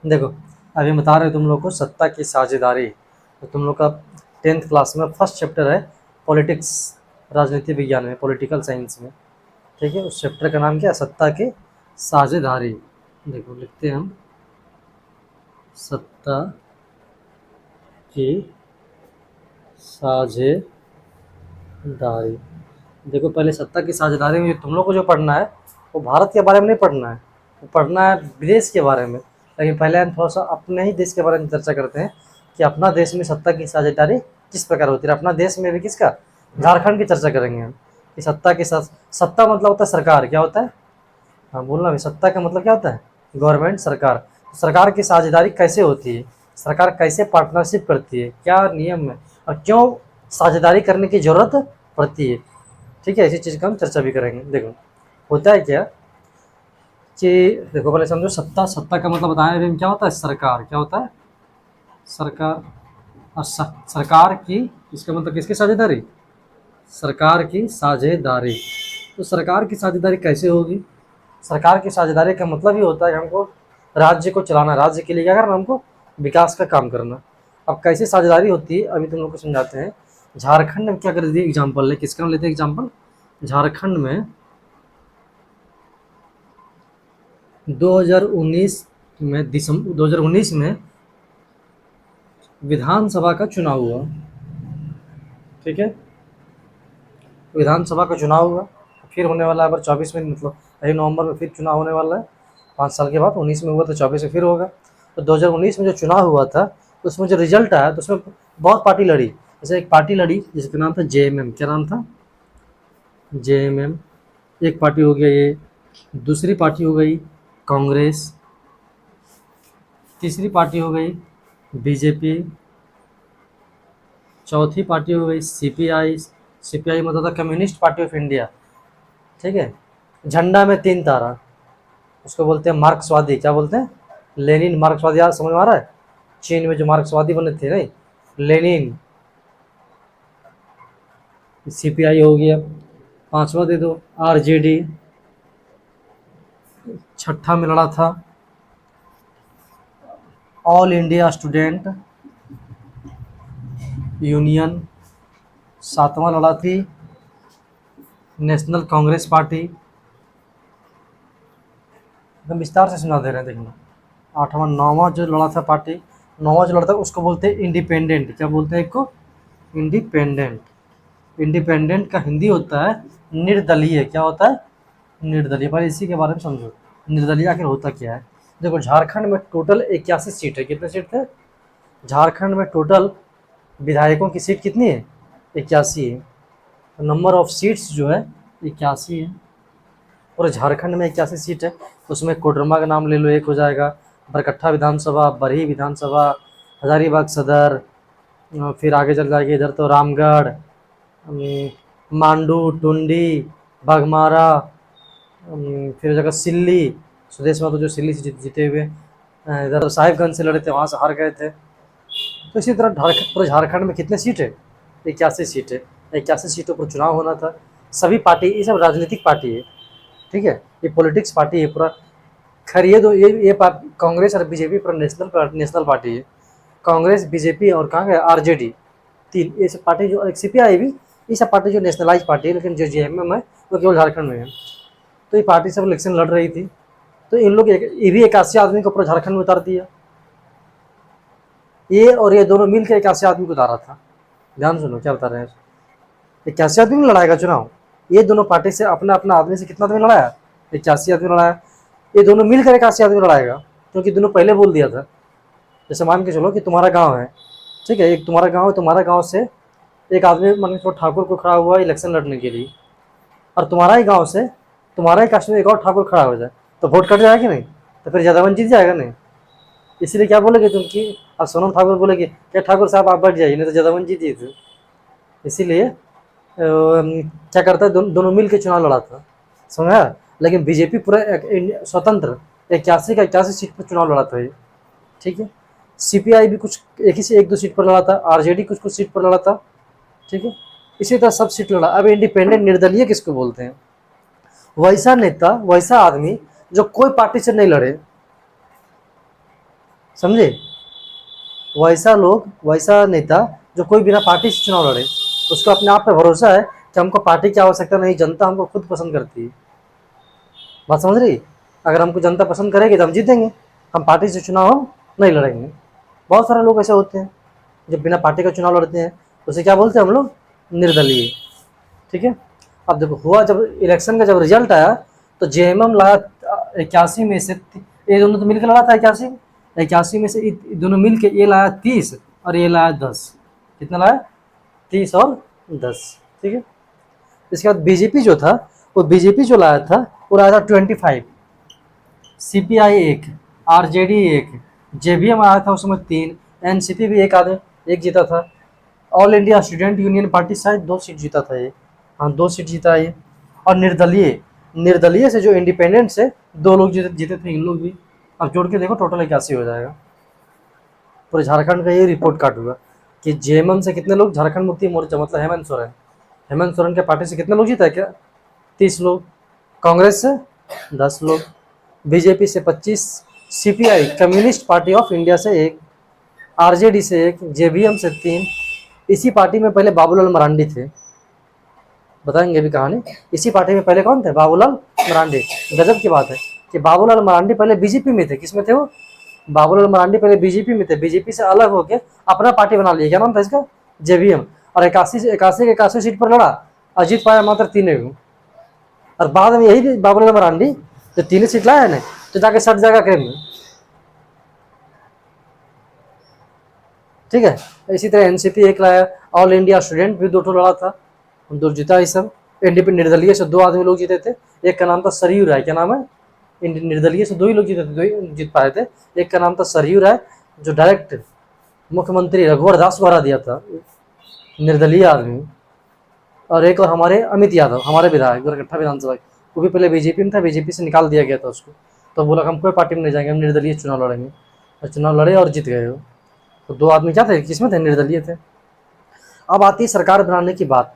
देखो, अभी बता रहे हो तुम लोग को सत्ता की साझेदारी। तो तुम लोग का 10th क्लास में फर्स्ट चैप्टर है पॉलिटिक्स, राजनीति विज्ञान में, पॉलिटिकल साइंस में। ठीक है, उस चैप्टर का नाम क्या है? सत्ता की साझेदारी। देखो लिखते हैं हम, सत्ता की साझेदारी। देखो, पहले सत्ता की साझेदारी में तुम लोग को जो पढ़ना है वो भारत के बारे में नहीं पढ़ना है, वो पढ़ना है विदेश के बारे में। लेकिन पहले हम थोड़ा सा अपने ही देश के बारे में चर्चा करते हैं कि अपना देश में सत्ता की साझेदारी किस प्रकार होती है। अपना देश में भी किसका? झारखंड की चर्चा करेंगे हम कि सत्ता के साथ, सत्ता मतलब होता है सरकार, क्या होता है? हाँ बोलना भी, सत्ता का मतलब क्या होता है? गवर्नमेंट, सरकार। तो सरकार की साझेदारी कैसे होती है, सरकार कैसे पार्टनरशिप करती है, क्या नियम है और क्यों साझेदारी करने की ज़रूरत पड़ती है। ठीक है, इसी चीज़ का हम चर्चा भी करेंगे। देखो होता है क्या कि, देखो पहले समझो, सत्ता, सत्ता का मतलब बताएं अभी क्या होता है? सरकार। क्या होता है? सरकार। और सरकार की, इसका मतलब किसकी साझेदारी? सरकार की साझेदारी। तो सरकार की साझेदारी कैसे होगी? सरकार की साझेदारी का मतलब ही होता है कि हमको राज्य को चलाना, राज्य के लिए क्या करना, हमको विकास का काम करना। अब कैसे साझेदारी होती है अभी तुम लोग को समझाते हैं। झारखंड में क्या कर दिए, एग्जाम्पल ले, किसका लेते हैं एग्जाम्पल? झारखंड में 2019 में, दिसंबर 2019 में विधानसभा का चुनाव हुआ। ठीक है, विधानसभा का चुनाव हुआ, फिर होने वाला है अगर 24 में, मतलब यही नवंबर में फिर चुनाव होने वाला है। 5 साल के बाद 19 में हुआ तो 24 में फिर होगा। तो 2019 में जो चुनाव हुआ था तो उसमें जो रिजल्ट आया तो उसमें बहुत पार्टी लड़ी। जैसे एक पार्टी लड़ी जिसका नाम था JMM। क्या नाम था? JMM। एक पार्टी हो गया ये। दूसरी पार्टी हो गई कांग्रेस। तीसरी पार्टी हो गई BJP। चौथी पार्टी हो गई CPI। CPI मतलब था कम्युनिस्ट पार्टी ऑफ इंडिया। ठीक है, झंडा में 3 तारा, उसको बोलते हैं मार्क्सवादी। क्या बोलते हैं? लेनिन मार्क्सवादी। यार समझ में आ रहा है? चीन में जो मार्क्सवादी बने थे, नहीं, लेनिन। CPI हो गया। पांचवा दे दो, RJD। छठा में लड़ा था ऑल इंडिया स्टूडेंट यूनियन। सातवां लड़ा थी नेशनल कांग्रेस पार्टी। एकदम विस्तार से सुना दे रहे हैं, देखना। आठवां, नौवां जो लड़ा था पार्टी, नौवां जो लड़ा था उसको बोलते हैं इंडिपेंडेंट। क्या बोलते हैं इसको? इंडिपेंडेंट। इंडिपेंडेंट का हिंदी होता है निर्दलीय। क्या होता है? निर्दलीय। पर इसी के बारे में समझो, निर्दलीय आखिर होता क्या है। देखो, झारखंड में टोटल 81 सीट है। कितने सीट थे झारखंड में टोटल? विधायकों की सीट कितनी है? 81 है। नंबर ऑफ सीट्स जो है 81 है। और झारखंड में 81 सीट है, उसमें कोडरमा का नाम ले लो, एक हो जाएगा। बरकट्ठा विधानसभा, बरही विधानसभा, हजारीबाग सदर, फिर आगे चल जाएगी इधर तो रामगढ़, मांडू, टुंडी, बाघमारा, फिर जगह सिल्ली। स्वदेश में तो जो सिल्ली से जीते हुए, इधर तो साहिबगंज से लड़े थे, वहाँ से हार गए थे। तो इसी तरह पूरे झारखंड में कितने सीट है? 81 सीट है। 81 सीटों पर चुनाव होना था। सभी पार्टी, ये सब राजनीतिक पार्टी है। ठीक है, ये पॉलिटिक्स पार्टी है पूरा। खैर ये दो, ये कांग्रेस और BJP पूरा नेशनल पार्टी है। कांग्रेस, BJP और कहाँ गया RJD, तीन। ये सब पार्टी जो, एक CPI भी, ये सब पार्टी जो नेशनलाइज पार्टी है। लेकिन जो JMM है वो केवल झारखंड में है। तो ये पार्टी सब इलेक्शन लड़ रही थी। तो इन लोग ये भी 81 आदमी को पूरा झारखंड में उतार दिया। ये और ये दोनों मिलकर 81 आदमी को उतारा था। ध्यान सुनो क्या बता रहे हैं। 81 आदमी में लड़ाएगा चुनाव। ये दोनों पार्टी से अपना अपना आदमी से कितना आदमी लड़ाया? 81 आदमी लड़ाया। ये दोनों मिलकर 81 आदमी लड़ाएगा, क्योंकि दोनों पहले बोल दिया था। जैसे मान के चलो कि तुम्हारा गांव है, ठीक है, एक तुम्हारा गांव है, तुम्हारा गांव से एक आदमी मान के चलो ठाकुर को खड़ा हुआ इलेक्शन लड़ने के लिए, और तुम्हारा ही गांव से, तुम्हारा ही कास्ट में एक और ठाकुर खड़ा हो जाए, तो वोट कट जाएगा कि नहीं? तो फिर जादवन जीत जाएगा नहीं? इसलिए क्या बोलेगे तुम कि, अब सोनम ठाकुर बोलेगी क्या ठाकुर साहब आप बैठ जाइए, नहीं तो जादवन जीत थे। इसीलिए क्या करता है, दोनों मिल के चुनाव लड़ा था, समझा। लेकिन BJP पूरा स्वतंत्र 81 का 81 सीट पर चुनाव लड़ा था ये। ठीक है, CPI भी कुछ एक ही से एक दो सीट पर लड़ा था, RJD कुछ कुछ सीट पर लड़ा था। ठीक है, इसी तरह सब सीट लड़ा। अब इंडिपेंडेंट, निर्दलीय किसको बोलते हैं? वैसा नेता, वैसा आदमी जो कोई पार्टी से नहीं लड़े, समझे? वैसा लोग, वैसा नेता जो कोई बिना पार्टी से चुनाव लड़े, उसको अपने आप पे भरोसा है कि हमको पार्टी की आवश्यकता नहीं, जनता हमको खुद पसंद करती है। बात समझ रही? अगर हमको जनता पसंद करेगी तो हम जीतेंगे, हम पार्टी से चुनाव हम नहीं लड़ेंगे। बहुत सारे लोग ऐसे होते हैं जो बिना पार्टी का चुनाव लड़ते हैं, उसे क्या बोलते हैं हम लोग? निर्दलीय। ठीक है। अब देखो हुआ, जब इलेक्शन का जब रिजल्ट आया तो जेएमएम लाया 81 में से, ये दोनों तो मिलकर लड़ा था 81, 81 में से दोनों मिल के ये लाया 30 और ये लाया 10। कितना लाया? 30 और 10। ठीक है। इसके बाद बीजेपी जो था, वो बीजेपी जो लाया था वो लाया था 25, सीपीआई 1, आरजेडी 1, जेबीएम आया था उसमें 3, एनसीपी भी एक जीता था, all India student union party शायद 2 सीट जीता था ये, हाँ 2 सीट जीता ये, और निर्दलीय, निर्दलीय से जो इंडिपेंडेंट से 2 लोग जीते थे, इन लोग भी। अब जोड़ के देखो टोटल 81 हो जाएगा। पूरे झारखंड का ये रिपोर्ट कार्ड हुआ कि जेएमएम से कितने लोग, झारखंड मुक्ति मोर्चा मतलब हेमंत सोरेन के पार्टी से कितने लोग जीता है? क्या 30 लोग, कांग्रेस से 10 लोग, बीजेपी से 25, CPI communist party of India से 1, आरजेडी से 1, जेबीएम से 3। इसी पार्टी में पहले बाबूलाल मरांडी थे, बताएंगे अभी कहानी। इसी पार्टी में पहले कौन थे? बाबूलाल मरांडी। गजब की बात है कि बाबूलाल मरांडी पहले बीजेपी में थे। किस में थे वो? बाबूलाल मरांडी पहले बीजेपी में थे, बीजेपी से अलग होकर अपना पार्टी बना लिया। क्या नाम था इसका? जेबीएम। और 81 सीट पर लड़ा और जीत पाया मात्र 3। और बाद में यही बाबूलाल मरांडी जो 3 सीट लाया है ना, तो जाके सट जाएगा क्रेम में। ठीक है। इसी तरह एनसीपी 1 लाया, ऑल इंडिया स्टूडेंट भी 2 लड़ा था, 2 जीता। ये सब इंडिपेंडेंट निर्दलीय से 2 आदमी लोग जीते थे। एक का नाम था सरयू राय। क्या नाम है? निर्दलीय से 2 ही लोग जीते थे, 2 ही जीत पाए थे। एक का नाम था सरयू राय जो डायरेक्ट मुख्यमंत्री रघुवर दास को हरा दिया था, निर्दलीय आदमी। और एक और हमारे अमित यादव, हमारे विधायक गोरखट्टा विधानसभा, वो भी पहले बीजेपी में था, बीजेपी से निकाल दिया गया था उसको। तो बोला हम कोई पार्टी में नहीं जाएंगे, हम निर्दलीय चुनाव लड़ेंगे। और चुनाव लड़े और जीत गए हो। तो 2 आदमी क्या थे? किसमें थे? निर्दलीय थे। अब आती है सरकार बनाने की बात।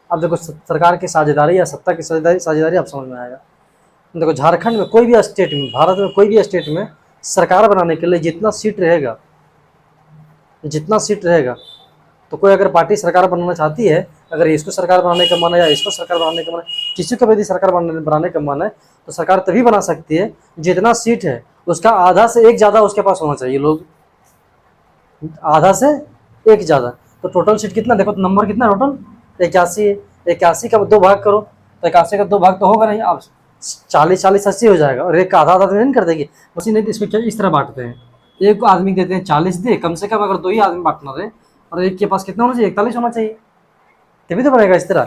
अब देखो सरकार की साझेदारी या सत्ता की साझेदारी आप समझ में आएगा। देखो झारखंड में कोई भी स्टेट में, भारत में कोई भी स्टेट में सरकार बनाने के लिए जितना सीट रहेगा, तो कोई अगर पार्टी सरकार बनाना चाहती है, अगर इसको सरकार बनाने का मन है या इसको सरकार बनाने का मन है, किसी को भी सरकार बनाने का मन है, तो सरकार तभी बना सकती है जितना सीट है उसका आधा से 1 ज़्यादा उसके पास होना चाहिए। लोग आधा से 1 ज़्यादा। तो टोटल सीट कितना? देखो तो नंबर कितना टोटल? 81 है। 81 का 2 भाग करो तो 81 का 2 भाग तो होगा नहीं। अब 40-40 80 हो जाएगा। और एक का आधा नहीं कर देगी बस। नहीं तो इसमें क्या इस तरह बांटते हैं, एक आदमी देते हैं 40 दे, कम से कम अगर 2 ही आदमी बांटना रहे, और एक के पास कितना होना चाहिए? 41 होना चाहिए, तभी तो बनेगा इस तरह।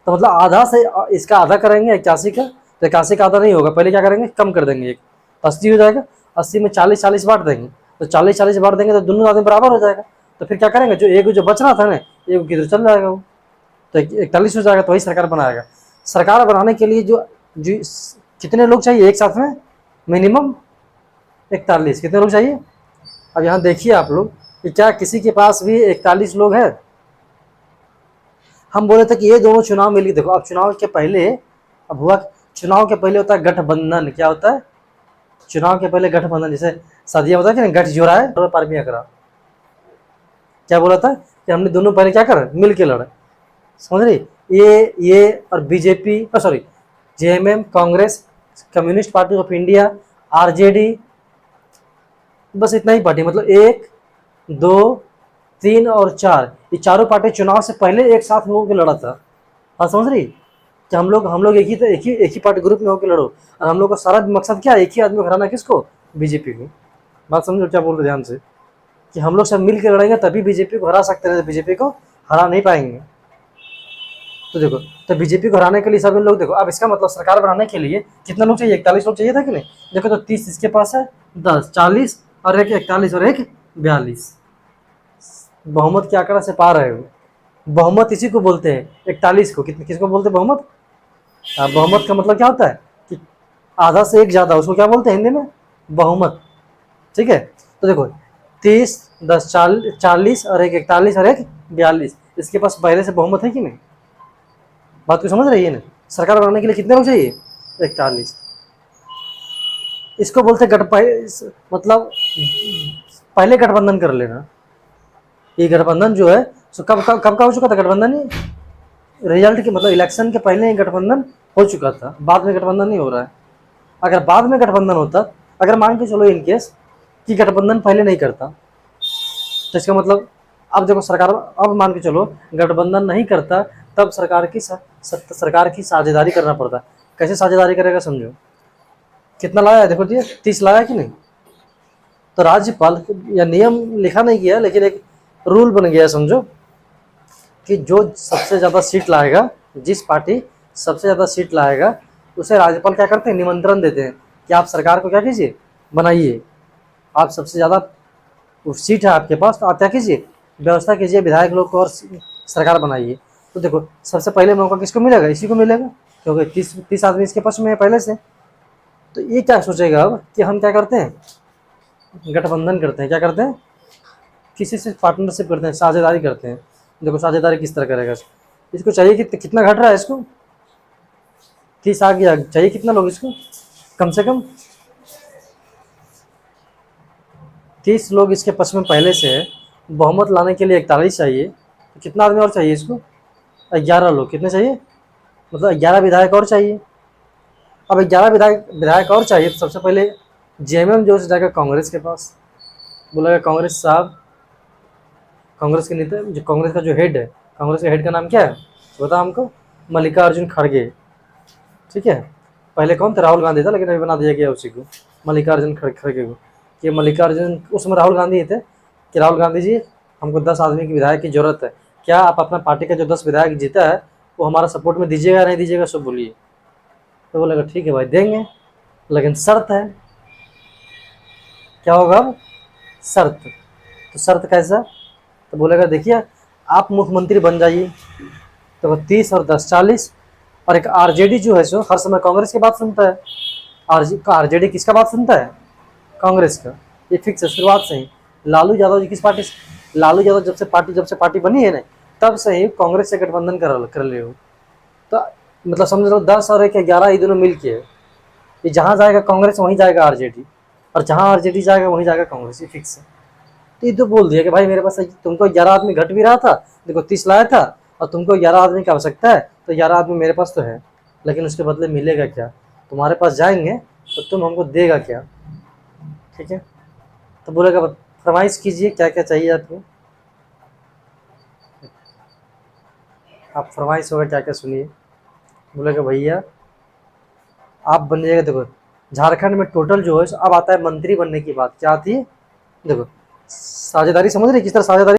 तो मतलब आधा से इसका आधा करेंगे 81 का, तो 81 का आधा नहीं होगा, पहले क्या करेंगे? कम कर देंगे, 1 80 हो जाएगा। 80 में 40-40 बांट देंगे, तो 40-40 बांट देंगे तो दोनों आदमी बराबर हो जाएगा। तो फिर क्या करेंगे? जो बच रहा था ना, एक किधर चल जाएगा वो, तो 41 हो जाएगा। तो वही सरकार बनाएगा। सरकार बनाने के लिए जो कितने लोग चाहिए एक साथ में? मिनिमम 41। कितने लोग चाहिए? अब यहाँ देखिए आप लोग कि क्या किसी के पास भी 41 लोग हैं? हम बोले थे कि ये दोनों चुनाव मिल के देखो। अब चुनाव के पहले, अब हुआ चुनाव के पहले होता है गठबंधन। क्या होता है? चुनाव के पहले गठबंधन। जैसे शादियाँ होता है कि गठ जोड़ा है पार भी करा। क्या बोला था कि हमने दोनों पहले क्या कर मिल के लड़े। समझ रही? ये और BJP, sorry, JMM, Congress, communist party of India, RJD, बस इतना ही पार्टी, मतलब 1, 2, 3 और 4, ये चारों पार्टी चुनाव से पहले एक साथ होकर लड़ा था। बात समझ रही? कि हम लोग एक ही पार्टी ग्रुप में होकर लड़ो, और हम लोग का सारा मकसद क्या है? एक ही आदमी को हराना। किसको? बीजेपी को। बात समझो क्या बोल रहे ध्यान से, कि हम लोग सब मिल के लड़ेंगे तभी बीजेपी को हरा सकते हैं, बीजेपी को हरा नहीं पाएंगे। तो देखो, तो बीजेपी को हराने के लिए सब लोग देखो। अब इसका मतलब सरकार बनाने के लिए कितना लोग चाहिए? 41 लोग चाहिए था कि नहीं? देखो तो 30 इसके पास है, 10, 40 और 1 41 और 1 42। बहुमत के आंकड़ा से पार है वो। बहुमत इसी को बोलते हैं, 41 को। किसको बोलते हैं बहुमत? बहुमत का मतलब क्या होता है कि आधा से 1 ज़्यादा, उसको क्या बोलते हैं हिंदी में? बहुमत। ठीक है। तो देखो 30, 10, 40 और 1 41 और 1 42, इसके पास पहले से बहुमत है कि नहीं? बात को समझ रही है ना? सरकार बनाने के लिए कितने लोग चाहिए? 41। इसको बोलते मतलब पहले गठबंधन कर लेना। ये गठबंधन जो है सो कब का हो चुका था गठबंधन, ही रिजल्ट के मतलब इलेक्शन के पहले ही गठबंधन हो चुका था, बाद में गठबंधन नहीं हो रहा है। अगर बाद में गठबंधन होता, अगर मान के चलो इनकेस कि गठबंधन पहले नहीं करता, तो इसका मतलब अब देखो सरकार, अब मान के चलो गठबंधन नहीं करता, तब सरकार की साझेदारी करना पड़ता। कैसे साझेदारी करेगा समझो, कितना लाया है देखो, दिए 30 लाया कि नहीं। तो राज्यपाल या नियम लिखा नहीं गया, लेकिन एक रूल बन गया समझो कि जो सबसे ज़्यादा सीट लाएगा, जिस पार्टी सबसे ज़्यादा सीट लाएगा, उसे राज्यपाल क्या करते हैं, निमंत्रण देते हैं कि आप सरकार को क्या कीजिए, बनाइए। आप सबसे ज़्यादा सीट है आपके पास, तो आप क्या कीजिए, व्यवस्था कीजिए, विधायक लोग को और सरकार बनाइए। तो देखो सबसे पहले मौका किसको मिलेगा, इसी को मिलेगा, क्योंकि 30 आदमी इसके पक्ष में है पहले से। तो ये क्या सोचेगा अब कि हम क्या करते हैं, गठबंधन करते हैं, क्या करते हैं, किसी से पार्टनरशिप करते हैं, साझेदारी करते हैं। देखो साझेदारी किस तरह करेगा, इसको चाहिए कि कितना घट रहा है, इसको 30 आ गया, चाहिए कितना लोग इसको, कम से कम 30 लोग इसके पक्ष में पहले से है। बहुमत लाने के लिए 41 चाहिए, तो कितना आदमी और चाहिए इसको, 11 लोग, कितने चाहिए, मतलब 11 विधायक और चाहिए। अब 11 विधायक और चाहिए, तो सबसे पहले जेएमएम जो जाएगा कांग्रेस के पास, बोलेगा कांग्रेस साहब, कांग्रेस के नेता, जो कांग्रेस का जो हेड है, कांग्रेस के हेड का नाम क्या है बताओ हमको, मल्लिकार्जुन खड़गे, ठीक है। पहले कौन थे, राहुल गांधी था, लेकिन अभी बना दिया गया उसी को, मल्लिकार्जुन खड़गे को। कि मल्लिकार्जुन, उसमें राहुल गांधी ही थे कि राहुल गांधी जी हमको 10 आदमी की विधायक की जरूरत है, क्या आप अपना पार्टी का जो 10 विधायक जीता है वो हमारा सपोर्ट में दीजिएगा, नहीं दीजिएगा, सब बोलिए। तो बोलेगा ठीक है भाई देंगे, लेकिन शर्त है। क्या होगा अब, शर्त। तो शर्त कैसा, तो बोलेगा देखिए आप मुख्यमंत्री बन जाइए, तो 30 और 10 40। और एक आरजेडी जो है सो हर समय कांग्रेस की बात सुनता है, आरजेडी किसका बात सुनता है, कांग्रेस का, ये फिक्स है शुरुआत से ही। लालू यादव जी किस पार्टी से, लालू यादव जब से पार्टी बनी है ना, तब से ही कांग्रेस से गठबंधन कर ले हो। तो मतलब समझ लो 10 और 1 11, ये दोनों मिल के, ये जहाँ जाएगा कांग्रेस वहीं जाएगा आरजेडी, और जहाँ आरजेडी जाएगा वहीं जाएगा कांग्रेस, ये फिक्स है। तो ये तो बोल दिया कि भाई मेरे पास तुमको 11 आदमी घट भी रहा था, देखो 30 लाया था, और तुमको 11 आदमी की आवश्यकता है, तो 11 आदमी मेरे पास तो है, लेकिन उसके बदले मिलेगा क्या, तुम्हारे पास जाएंगे तो तुम हमको देगा क्या, ठीक है। तो बोलेगा फरमाइश कीजिए क्या क्या चाहिए आपको, आप फरमाइश होगा क्या क्या सुनिए। बोलेगा भैया आप बन जाएगा, देखो झारखंड में टोटल जो है अब आता है मंत्री बनने की बात, क्या आती है, देखो साझेदारी समझ रहे किस तरह साझेदारी